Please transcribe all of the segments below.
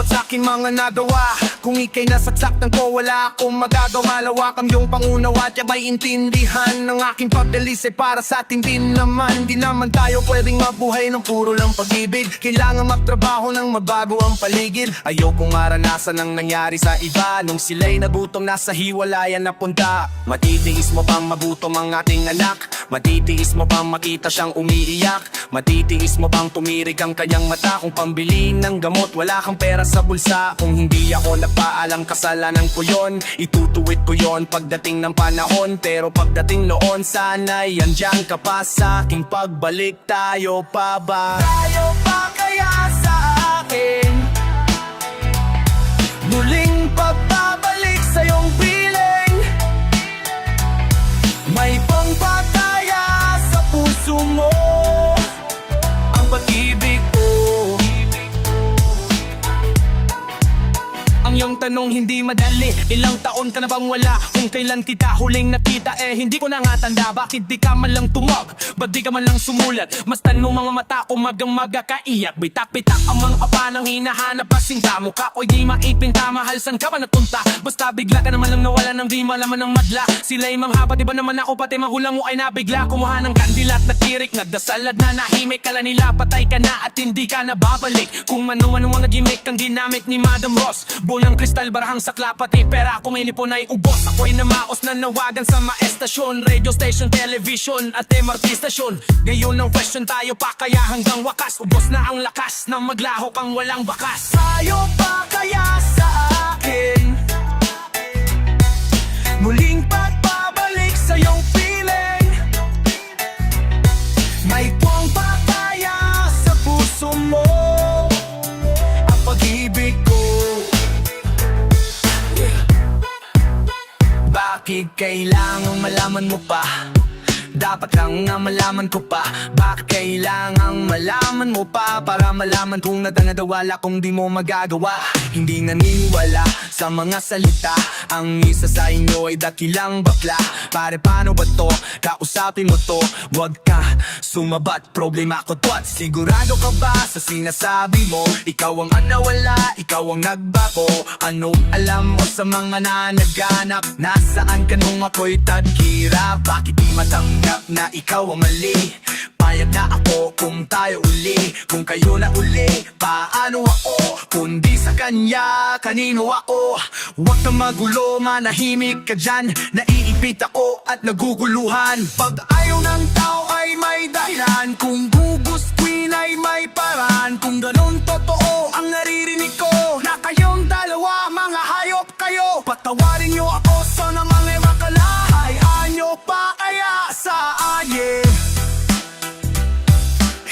sa aking mga nagawa. Kung ika'y nasasaktan ko, wala akong magagawa. Lawak ang iyong pangunawa at may intindihan ng aking pagdalis ay para sa atin din naman. Di naman tayo pwedeng mabuhay ng puro lang pag-ibig. Kailangan magtrabaho ng mabago ang paligid. Ayokong maranasan ang nangyari sa iba nung sila'y nagutom na sa hiwalayan napunta. Matitiis mo bang magutom ang ating anak? Matitiis mo bang makita siyang umiiyak? Matitiis mo bang tumirig ang kanyang mata? Kung pambili ng gamot wala kang pera sa bulsa. Kung hindi ako nagpaalam, kasalanan ko yon. Itutuwid ko yon pagdating ng panahon. Pero pagdating noon sana'y andyan ka pa sa aking pagbalik. Tayo pa ba? Tayo pa kaya sa akin? Muling pagbabalik sa iyong piling. May pangpataya sa puso mo ang pag-ibig ko. Ang iyong tanong hindi madali, ilang taon ka na bang wala? Kung kailan kita huling nakita hindi ko na nga tanda. Bakit di ka man lang tumag? Ba't di ka man lang sumulat? Mas tanong mga mata ko magang-maga kaiyak. Bitak-bitak ang mga panang hinahanap. Pasingta mo ka ko'y di maipinta. Mahal san ka ba natunta? Basta bigla ka naman lang nawala nang di malaman ng madla. Sila'y manghabat, iba naman ako pati mahulang mo ay nabigla. Kumuha ng kandilat na tirik, nagdasalad na nahimik. Kala nila patay ka na at hindi ka na babalik. Kung ano-ano mga gimmick ang ginamit ni Madam Ross. Bulang kristal, barahang sakla, pati pera kung inipon ay ubos. Ako'y namaos na nawagan sa maestasyon, radio station, television at MRT station. Ngayon ang question, tayo pa kaya hanggang wakas? Ubos na ang lakas na maglaho kang walang bakas. Tayo pa kaya sa akin? Muling pagbabalik sa iyong piling. May puwang pataya sa puso mo ang pag-ibig ko. Bakit kailangang malaman mo pa? Dapat lang nga malaman ko pa. Bakit kailangang malaman mo pa? Para malaman kung nadangadawala kung di mo magagawa. Hindi naniniwala sa mga salita. Ang isa sa inyo ay dakilang bakla. Pare paano ba to? Kausapin mo to. Wag ka sumabat, problema ko to. At sigurado ka ba sa sinasabi mo? Ikaw ang nawala, ikaw ang nagbago. Anong alam mo sa mga nanaganap? Nasaan ka nung ako'y tadhira? Bakit di matanggap na ikaw ang mali? Payag na ako kung tayo uli. Kung kayo na uli, paano ako? Kundi sa kanya, kanino ako? Huwag kang magulo, manahimik ka dyan. Naiipit ako at naguguluhan. Pag ayaw ng tao ay may dahilan. Kung gugustuin ay may paraan. Kung ganun totoo ang naririnig ko, na kayong dalawa mga hayop kayo. Patawarin nyo ako sa namang makala. Hayaan nyo pa kaya sa akin?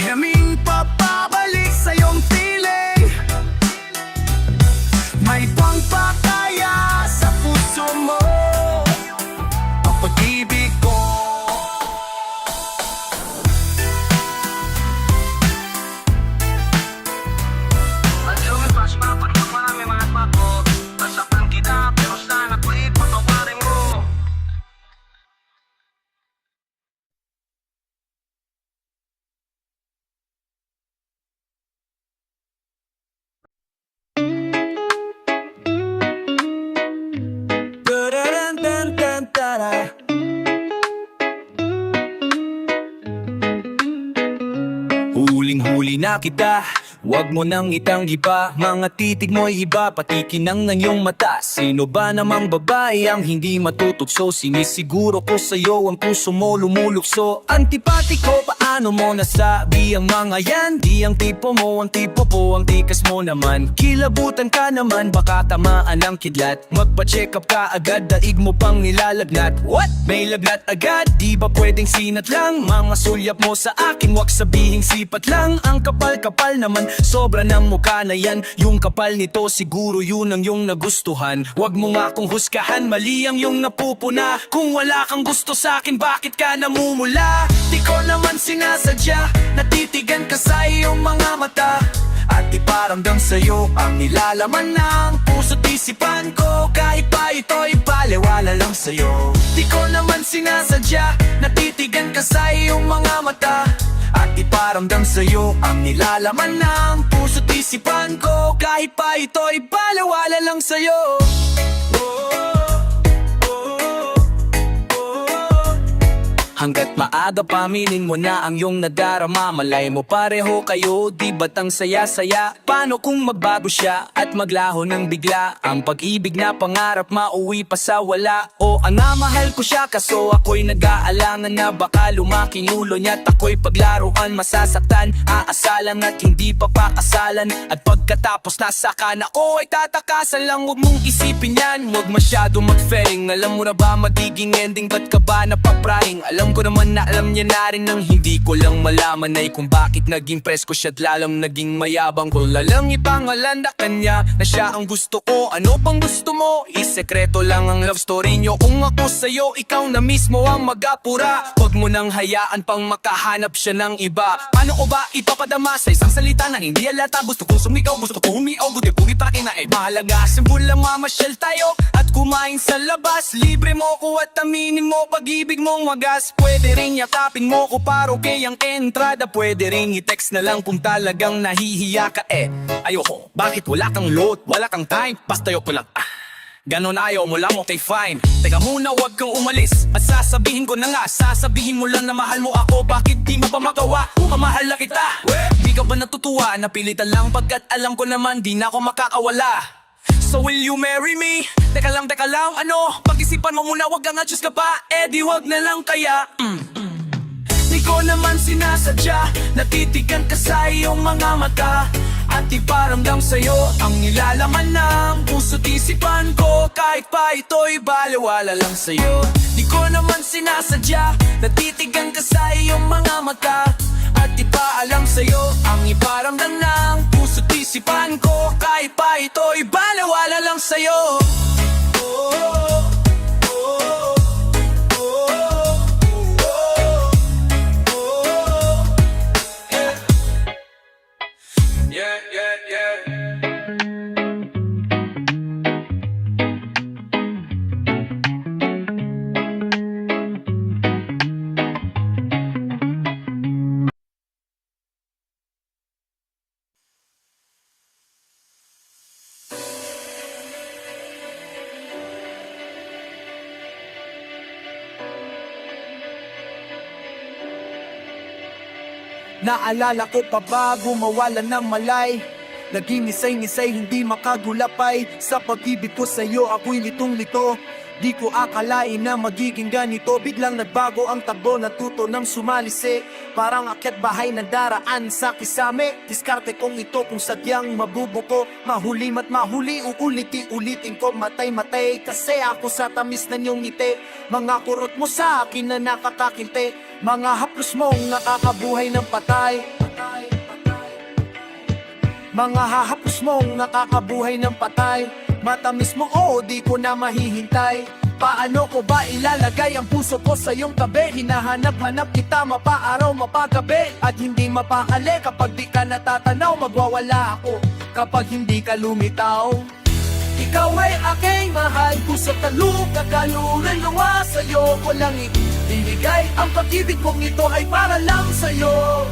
Heming papabalik sa iyong piling. May pangpataya sa puso mo ang pag-ibig ko. Masyong bash pa pag marami mga pako. Nasaktan kita pero sana kulit patawarin mo. Huling-huli na kita, wag mo nang itanggi pa. Mga titig mo'y iba, pati kinang ng iyong mata. Sino ba namang babae ang hindi matutugso? Sinisiguro ko sa'yo ang puso mo lumulukso. Antipatiko, paano mo nasabi ang mga yan? Di ang tipo mo, ang tipo po, ang tikas mo naman. Kilabutan ka naman, baka tamaan ang kidlat. Magpa-check up ka agad, daig mo pang nilalagnat. What? May lagnat agad? Di ba pwedeng sinat lang? Mga sulyap mo sa akin, wag sabihing sipat lang. Ang kapal-kapal naman, sobra ng mukha na yan. Yung kapal nito, siguro yun ang yung nagustuhan. Wag mo nga akong husgahan, mali ang yung napupuna. Kung wala kang gusto sa akin, bakit ka namumula? Di ko naman sinasadya, natitigan ka sa iyong mga mata. At iparamdam sa'yo ang nilalaman ng puso't isipan ko. Kahit pa ito'y baliwala lang sa'yo. Di ko naman sinasadya, natitigan ka sa iyong mga mata. At iparamdam sa'yo ang nilalaman ng puso't isipan ko. Kahit pa ito'y balewala lang sa'yo. Hanggat maaga paminin mo na ang iyong nadarama. Malay mo pareho kayo, di ba't ang saya-saya? Paano kung magbago siya at maglaho ng bigla? Ang pag-ibig na pangarap mauwi pa sa wala. O mahal ko siya kaso ako'y nag-aalangan na baka lumaki ulo niya at ako'y paglaruan masasaktan. Aasalan at hindi pa pakasalan. At pagkatapos nasakan ako ay tatakasan lang. Huwag mong isipin yan, huwag masyado mag-fairing. Alam mo na ba magiging ending, ba't ka ba napapraying? Alam ko naman na alam niya na rin nang hindi ko lang malaman ay kung bakit naging presko siya at lalang naging mayabang ko. Lalang ipangalan na kanya na siya ang gusto ko. Ano pang gusto mo? Isekreto lang ang love story nyo. Kung ako sa'yo, ikaw na mismo ang mag-apura. Huwag mo nang hayaan pang makahanap siya ng iba. Paano ko ba ipapadama sa isang salita na hindi alata? Gusto kong sumigaw, gusto kong humiaw, buti-buti pa akin na mahalaga. Simula mamasyal tayo at kumain sa labas. Libre mo ko at aminin mo pag-ibig mong wagas. Pwede rin yakapin mo ko paro kayang entrada. Pwede rin i-text na lang kung talagang nahihiya ka ayoko, bakit wala kang load, wala kang time? Pastayo ko lang, ganon ayaw mo lang, okay fine. Teka muna, wag kang umalis. At sasabihin ko na nga, sasabihin mo lang na mahal mo ako. Bakit di mo pa magawa? Mahal na kita. Di ka ba natutuwa? Napilitan lang pagkat alam ko naman di na ako makakawala. So will you marry me? Teka lang, ano? Pag-isipan mo muna, wag kang adjust ka pa. Di wag na lang kaya Di ko naman sinasadya, natitigan ka sa iyong mga mata. At iparamdam sa'yo ang nilalaman ng puso't isipan ko. Kahit pa ito'y balewala lang sa'yo. Di ko naman sinasadya, natitigan ka sa iyong mga mata. At ipaalam sa'yo ang iparamdam ng puso't isipan ko. Kahit pa ito'y balewala lang sa'yo. Naalala ko pa ba gumawalan ng malay? Naging nisay-nisay, hindi makagulapay. Sa pag-ibig ko sa'yo, ako'y litong-lito. Di ko akalain na magiging ganito. Biglang nagbago ang takbo, natuto ng sumalisi. Parang akyat bahay na daraan sa kisame. Diskarte kong ito kung sadyang mabubuko. Mahuli mat mahuli, uuliti-ulitin ko. Matay-matay, kasi ako sa tamis na niyong ngiti. Mga kurot mo sa akin na nakakakinte. Mga haplos mong nakakabuhay ng patay. Mga hahaplos mong nakakabuhay ng patay. Matamis mo, di ko na mahihintay. Paano ko ba ilalagay ang puso ko sa iyong tabi? Hinahanap-hanap kita mapaaraw, mapagabi. At hindi mapakali kapag di ka natatanaw. Magwawala ako kapag hindi ka lumitaw. Ikaw ay aking mahal, puso't talukag, kaluluwa. Sa'yo ko lang ibibigay ang pag-ibig kong ito ay para lang sa'yo.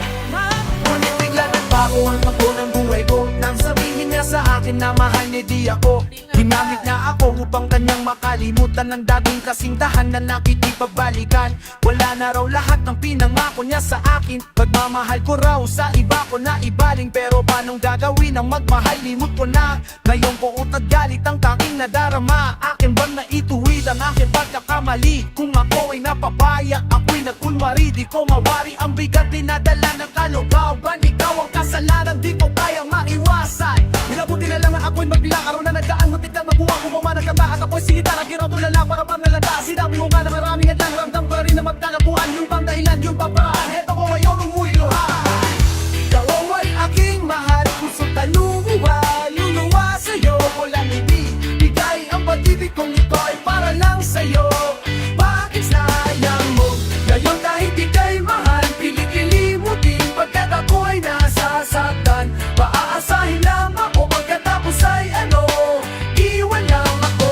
Ngunit bigla nagbago ang takbo ng buhay ko nang sabihin niya sa akin na mahal niya di ako. Ginamit na ako upang kanyang makalimutan ng dating kasintahan na nakikipabalikan. Wala na raw lahat ng pinangako niya sa akin. Pagmamahal ko raw sa iba ko na ibaling. Pero paanong gagawin ang magmahal? Limot ko na. Ngayon ko utad galit ang tanging nadarama. Akin bang naituwid ang aking pagkakamali? Kung ako ay napapaya, ako'y nagkunwari. Di ko mawari ang bigat dinadala ng kalooban. Ikaw ang kasalanan, di ko kayang maiwasan. Minabuti na lang na ako'y magbilang. Araw na nagdaan, matik na mabuha. Kung mamanagkata at ako'y sinita. Nagkiraw tulala para pangalata. Sinabi mo nga na maraming hadlang. Ramdam ko rin na magtagapuan. Yung pang dahilan, yung paparaan. Heto ko ngayon umuwi luhan. Ikaw ay aking mahal, puso't taluluwa. Luluwa sa'yo ko lang ibibigay ang pag-ibig kong ito ay para lang sa'yo. Bakit sayang mo ngayon kahit ika'y mahal? Pilit-pili mo din pagkat ako ay nasasaktan. Paaasahin lang ako pagkatapos ay iwan lang ako.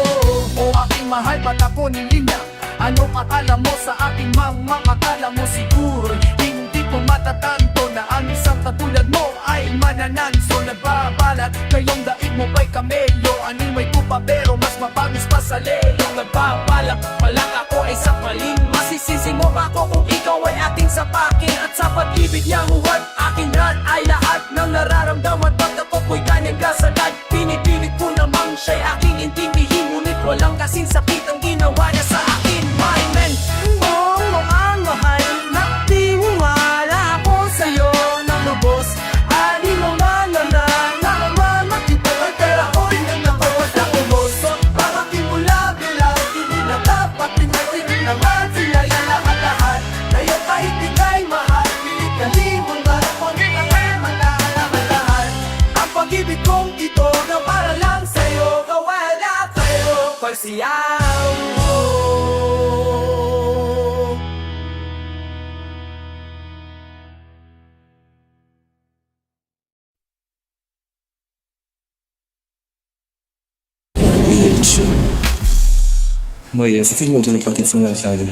O aking mahal, ba't ako nilinya? Anong akala mo sa aking akala mo siguro hindi mo matatanto na ang isang katulad mo ay manananso. Nagbabalat ngayong daig mo ba'y kamelo, animay pupa pero mas mapagos pa sa lelo. Nagbabalak palang ako ay sapaling, masisisi mo ba ako kung ikaw ay ating sapakin? At sa pag-ibig niyang huwad, akin ran ay lahat ng nararamdaman. Pag ako ko'y kanyang kasagad, pinipilit ko namang siya'y aking intindihin, ngunit walang kasing sakit ang ginawa niya sa akin. My man, ang mahal na tiwala ako sa'yo ng lubos. Ani mo man na nalaman kita, pero ako'y nagkakawad na umusot. Parang kimula-bila, hindi na dapat tinatinin naman sila yan lahat-lahat. Ngayon kahit di ka'y mahal, pilit ka limon ba ako nila ay magkakalaman. Ang pag-ibig kong ito na para lang sa'yo, kawala kayo pagsiyaw. Moi, essa filha eu tenho que ensinar a chave.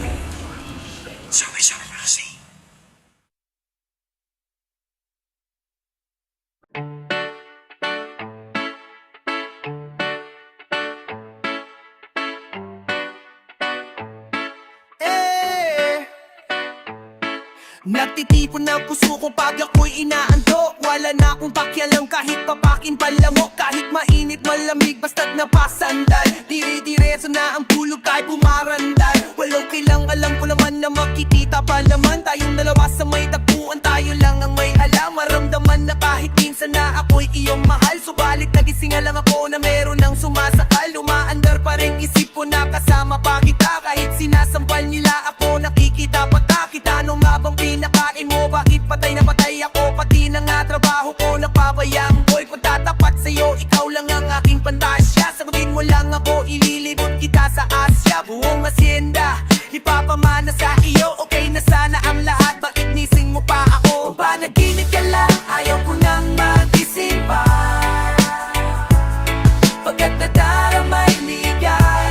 Nagtitipon ng puso ko pag ako'y inaantok. Wala na akong pakialam kahit papakin palamok. Kahit mainit malamig basta't napasandal. Dire-diretso na ang tulog kahit pumarandal. Walang kailang alam ko naman na makikita pa naman tayong dalawa sa may tagpuan. Tayo lang ang may alam. Maramdaman na kahit minsan na ako'y iyong mahal. Subalit nagising lang ako na meron ng sumasakal. Umaandar pa rin isip ko na kasama pa kita. Kahit sinasampal nila ako, nakikita pa kita. Nung mabang pinakain mo, bakit patay na patay ako? Pati na nga trabaho ko, napabayang boy. Kung tatapat sa'yo, ikaw lang ang aking pantasya. Sagutin mo lang ako, ililibot kita sa Asya. Buong asyenda, ipapamana sa iyo. Okay na sana ang lahat, bakit nising mo pa ako? Kung panaginip ka lang, ayaw ko nang magising pa. Pagkat nadaramay ligay,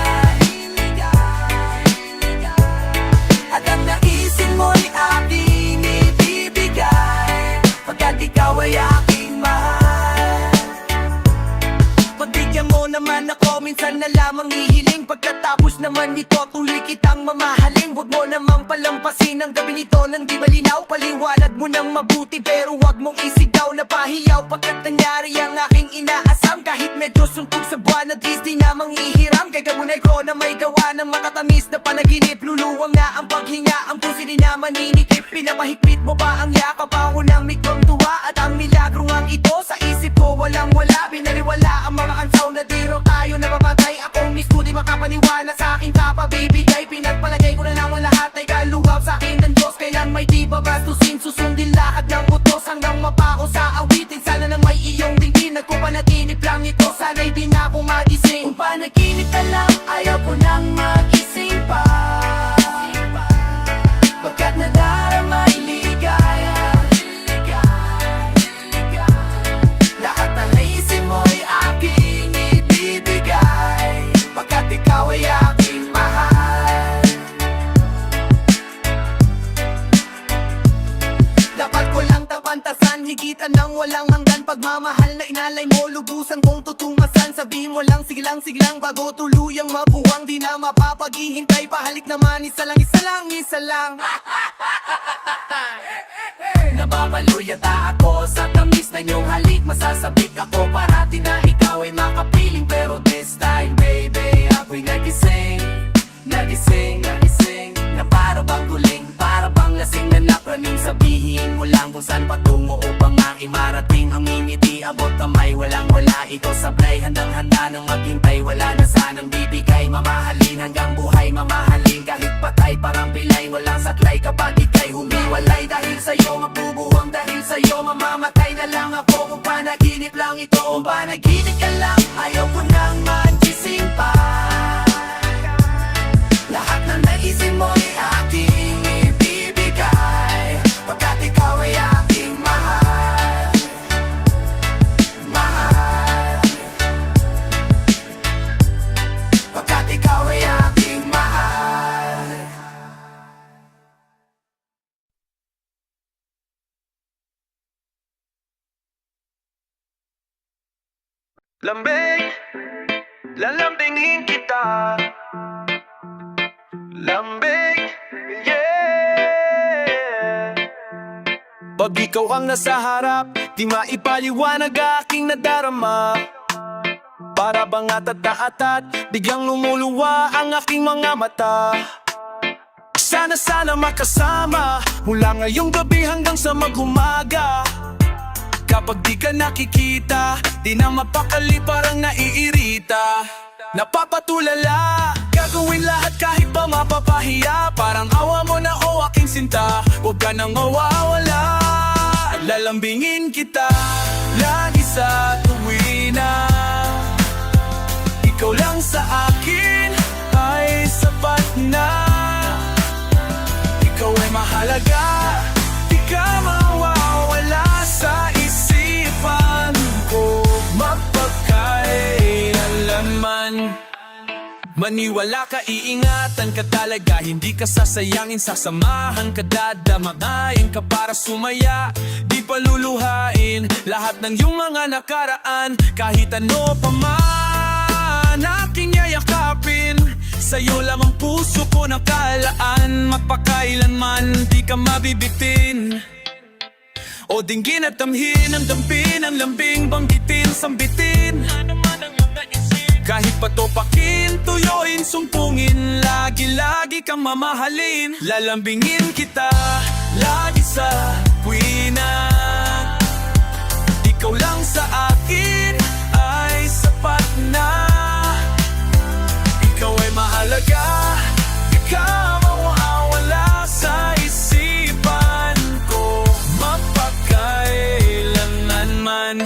at ang naisin mo'y aking ibibigay. Pagkat ikaw ay aking mahal. Pagbigyan mo naman ako, minsan na lamang ihiling. Pagkatapos naman nito, tuloy kitang mamahalin. Huwag mo namang palampasin ang gabi nito nang di malinaw. Paliwanag mo nang mabuti pero wag mong isigaw na pahiyaw. Pagkat nangyari ang aking inaasam, kahit medyo suntok sa buwan at least di namang ihiram. Kay kamunay ko na may gawa ng makatamis na panaginip. Luluwang na ang paghinga, ang puso di na maninikip. Pinapahigpit mo pa ang yakap, ako ng mikrong tuwa. At ang milagro ang ito sa isip ko walang wala. Binaliwala ang mga ansaw na di raw tayo napapatay. Akong mismo di makapaniwala sa aking kapabibigay. Pinagpalagay ko na naman lahat ay kaluhaw sa akin ng Diyos. Kailan may di babastusin, susundin lakad ng utos hanggang mapako sa awitin. Sana nang may iyong dinggin, nagpapanaginip lang ito. Sana'y di na ako magising. Kung panaginip ka lang, ayaw ko nang magising pa. Pagkat nadaramay ligaya, lahat ng naisin mo'y aking ibibigay. Pagkat ikaw ay aking mahal. Dapat ko lang tapantasan, higitan ng walang hanggan. Pagmamahal na inalay mo, lubusan kong tutumasan. Sabihin mo lang, sige lang bago tuluyang mabuwang. Di na mapapaghihintay, pahalik naman, isa lang. Nababalo yata ako sa tamis na iyong halik. Masasabik ako parati na ikaw ay makapiling. Pero this time baby, ako'y nagising na para bang tuling, para bang lasing na napraning. Sabihin mo lang kung saan patungo upang aking marating. Ang ngingiti, abot kamay, walang wala. Ikaw sablay, handang-handa nang maghintay. Wala na sanang bibigay, mamahalin hanggang buhay. Mamahalin kahit patay, parang pilay. Walang saklay kapag ika'y humiwalay. Dahil sa'yo mabubuwang, dahil sa'yo mamamatay na lang ako. Kung panaginip lang ito, kung panaginip ka lang, ayaw ko nang magising pa. Lahat ng naisin mo'y aking ibibigay. Pagkat ikaw ay aking mahal. Pagkat ikaw ay aking Lambing, lalambingin kita. Lambing, yeah. Pag ikaw ang nasa harap, di maipaliwanag aking nadarama. Para bang atat-atat, biglang lumuluwa ang aking mga mata. Sana makasama, mula ngayong gabi hanggang sa maghumaga. Kapag di ka nakikita, di na mapakali, parang naiirita. Napapatulala, gagawin lahat kahit pa mapapahiya. Parang awa mo na o aking sinta, huwag ka nang mawawala. Lalambingin kita, lagi sa tuwina. Ikaw lang sa akin ay sapat na. Ikaw ay mahalaga, di ka mawawala sa isipan ko. Mapagkailanman, maniwala ka, iingatan ka talaga. Hindi ka sasayangin, sasamahan ka, dadamagayin ka para sumaya. Di paluluhain lahat ng iyong mga nakaraan. Kahit ano pa man aking yayakapin, sa'yo lang ang puso ko nakalaan. Magpakailanman di ka mabibitin o dinggin at damhin ang dampin. Ang lambing banggitin, sambitin, ano man ang iyong naisip. Kahit patopakin, tuyuin, sumpungin, lagi-lagi kang mamahalin. Lalambingin kita, lagi sa tuwina. Ikaw lang sa akin ay sapat na. Ikaw ay mahalaga, di ka mawawala sa isipan ko. Mapagkailanman man,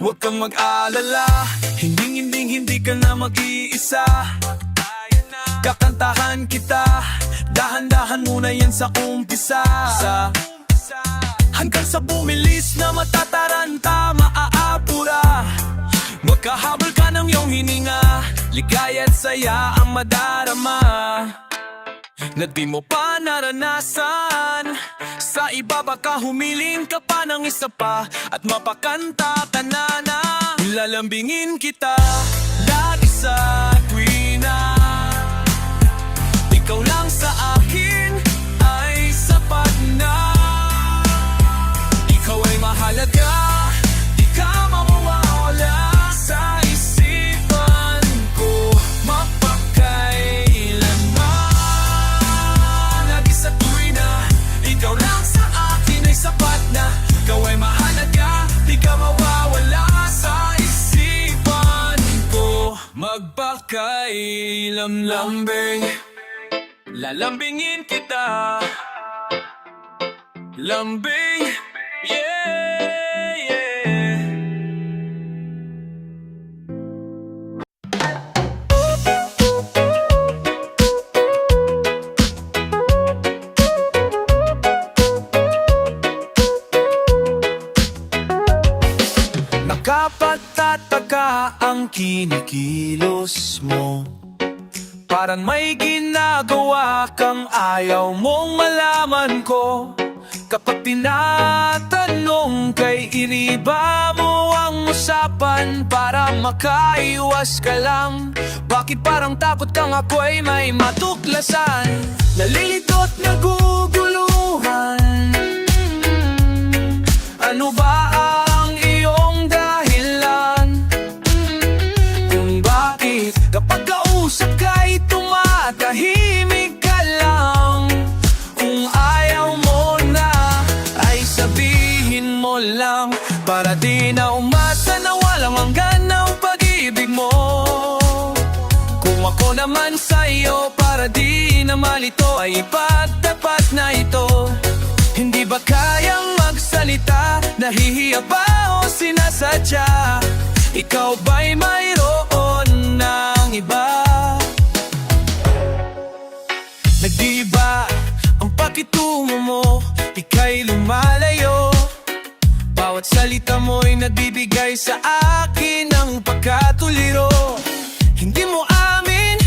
huwag kang mag-alala, hindi ka na mag-iisa. Kakantahan kita, dahan-dahan muna yan sa umpisa. Hanggang sa bumilis na matataranta, maaapura. Magkahabol ka ng iyong hininga, ligaya at saya ang madarama na di mo pa naranasan. Sa iba baka humiling ka pa ng isa pa at mapakanta ka na. Lalambingin kita, lagi sa tuwina. Ikaw lang sa akin ay sapat na. Ikaw ay mahalaga, di ka mawawala sa isipan ko. Mapagkailanman, lagi sa tuwina. Ikaw lang sa akin ay sapat na. Ikaw ay mahalaga, di ka mawawala sa isipan ko. Magpakailamlambing, lalambingin kita. Lambing, yeah, yeah. Nakapagtataka ang kinikilos mo. Parang may ginagawa kang ayaw mong malaman ko. Kapag tinatanong kay iniba mo ang usapan, para makaiwas ka lang. Bakit parang takot kang ako'y may matuklasan? Nalilito at naguguluhan. Ano ba ang iyong dahilan? Kung bakit kapag kausap ka'y tumatahimik ka lang? Kung ayaw mo na ay sabihin mo lang, para di na umasa na walang hanggan ang pag-ibig mo. Kung ako naman sa'yo, para di na malito, ay ipagtapat na ito. Hindi ba kayang magsalita? Nahihiya ba o sinasadya? Ikaw ba'y mayroon ng iba? Nag-iba ang pakitungo mo, ika'y lumalayo. Bawat salita mo'y nagbibigay sa akin ng pagkatuliro. Hindi mo amin,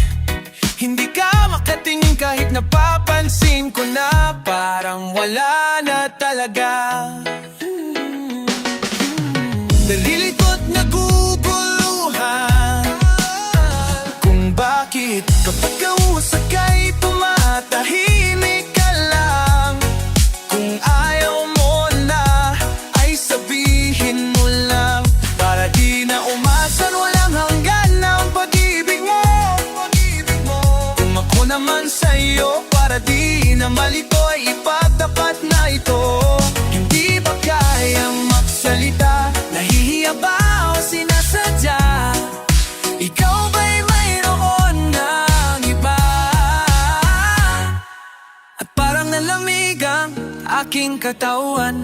hindi ka makatingin kahit napapansin ko na parang wala na talaga. Nalilito't nagugulo pagkausap ka'y tumatahimik ka lang. Kung ayaw mo na, ay sabihin mo lang. Para di na umasan, walang hanggan ng pag-ibig mo. Kung ako naman sa'yo, para di na malito, ay ipagtapat na ito. Hindi ba kayang magsalita? Nahihiya ba o sinasadya? Ikaw ba'y mayroon ng iba? At parang nalamig ang aking katawan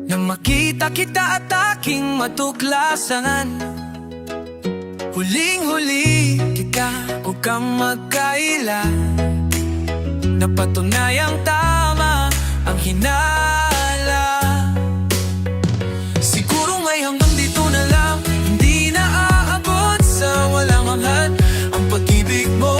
nang makita kita at aking matuklasan. Huling-huli kita, huwag kang magkaila. Napatunayang tama ang hinala. Siguro ngay hanggang dito na lang, hindi na aabot sa walang hanggan ang pag-ibig mo.